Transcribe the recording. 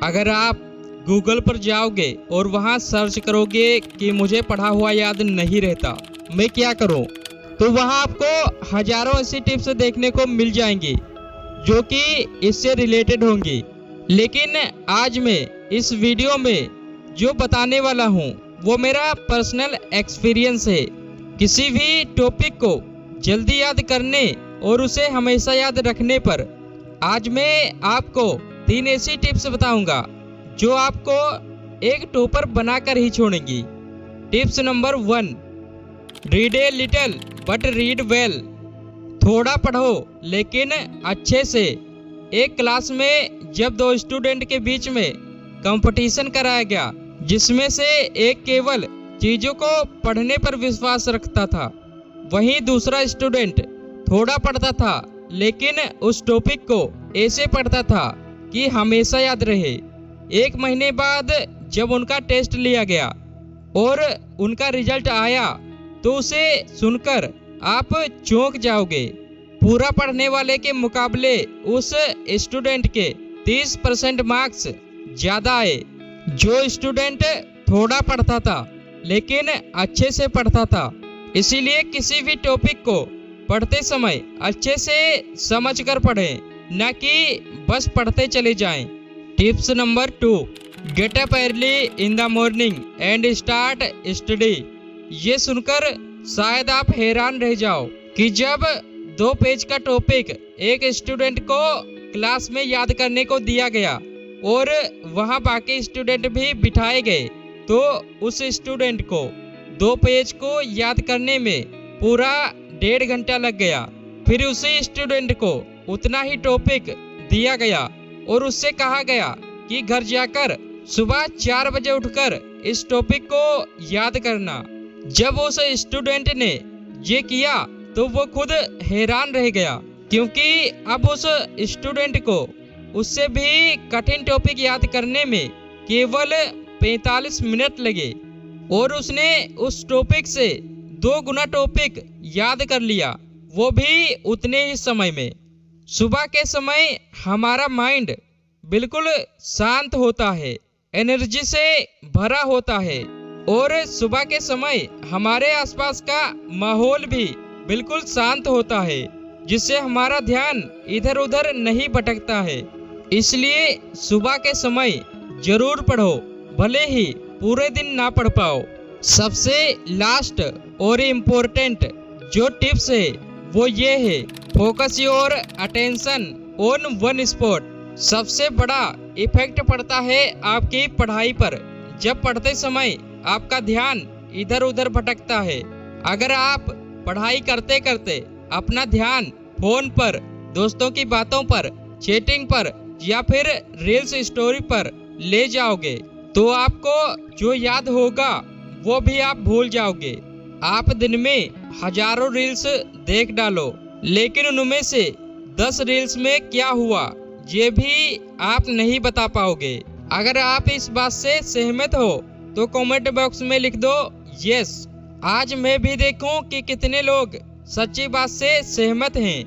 अगर आप गूगल पर जाओगे और वहां सर्च करोगे कि मुझे पढ़ा हुआ याद नहीं रहता, मैं क्या करूं, तो वहां आपको हजारों ऐसी टिप्स देखने को मिल जाएंगी जो कि इससे रिलेटेड होंगी। लेकिन आज मैं इस वीडियो में जो बताने वाला हूं वो मेरा पर्सनल एक्सपीरियंस है। किसी भी टॉपिक को जल्दी याद करने और उसे हमेशा याद रखने पर आज मैं आपको 3 ऐसी टिप्स बताऊंगा जो आपको एक टॉपर बनाकर ही छोड़ेंगी। Tips number 1, read a little but read well. थोड़ा पढ़ो लेकिन अच्छे से। एक क्लास में जब 2 स्टूडेंट के बीच में कंपटीशन कराया गया जिसमें से एक केवल चीजों को पढ़ने पर विश्वास रखता था, वहीं दूसरा स्टूडेंट थोड़ा पढ़ता था लेकिन उस टॉपिक को ऐसे पढ़ता था कि हमेशा याद रहे। 1 महीने बाद जब उनका टेस्ट लिया गया और उनका रिजल्ट आया तो उसे सुनकर आप चौंक जाओगे। पूरा पढ़ने वाले के मुकाबले उस स्टूडेंट के 30% मार्क्स ज्यादा आए। जो स्टूडेंट थोड़ा पढ़ता था लेकिन अच्छे से पढ़ता था। इसीलिए किसी भी टॉपिक को पढ़ते समय अच्छे से समझकर पढ़ें, न कि बस पढ़ते चले जाएं। Tips number 2, get up early in the morning and start study. ये सुनकर शायद आप हैरान रह जाओ कि जब 2 पेज का टॉपिक एक स्टूडेंट को क्लास में याद करने को दिया गया और वहां बाकी स्टूडेंट भी बिठाए गए तो उस स्टूडेंट को 2 पेज को याद करने में पूरा 1.5 घंटा लग गया। फिर उसी स्टूडेंट को उतना ही टॉपिक दिया गया और उससे कहा गया कि घर जाकर सुबह 4 बजे उठकर इस टॉपिक को याद करना। जब उस स्टूडेंट ने ये किया तो वो खुद हैरान रह गया क्योंकि अब उस स्टूडेंट को उससे भी कठिन टॉपिक याद करने में केवल 45 मिनट लगे और उसने उस टॉपिक से 2 गुना टॉपिक याद कर लिया, वो भी उतने ही समय में। सुबह के समय हमारा माइंड बिल्कुल शांत होता है, एनर्जी से भरा होता है और सुबह के समय हमारे आसपास का माहौल भी बिल्कुल शांत होता है जिससे हमारा ध्यान इधर उधर नहीं भटकता है। इसलिए सुबह के समय जरूर पढ़ो, भले ही पूरे दिन ना पढ़ पाओ। सबसे लास्ट और इम्पोर्टेंट जो टिप्स है वो ये है, focus your attention on one spot. सबसे बड़ा इफेक्ट पड़ता है आपकी पढ़ाई पर जब पढ़ते समय आपका ध्यान इधर उधर भटकता है। अगर आप पढ़ाई करते करते अपना ध्यान फोन पर, दोस्तों की बातों पर, चैटिंग पर या फिर रील्स स्टोरी पर ले जाओगे तो आपको जो याद होगा वो भी आप भूल जाओगे। आप दिन में हजारों रील्स देख डालो लेकिन उनमें से 10 रील्स में क्या हुआ ये भी आप नहीं बता पाओगे। अगर आप इस बात से सहमत हो तो कमेंट बॉक्स में लिख दो यस। आज मैं भी देखूं कि कितने लोग सच्ची बात से सहमत हैं।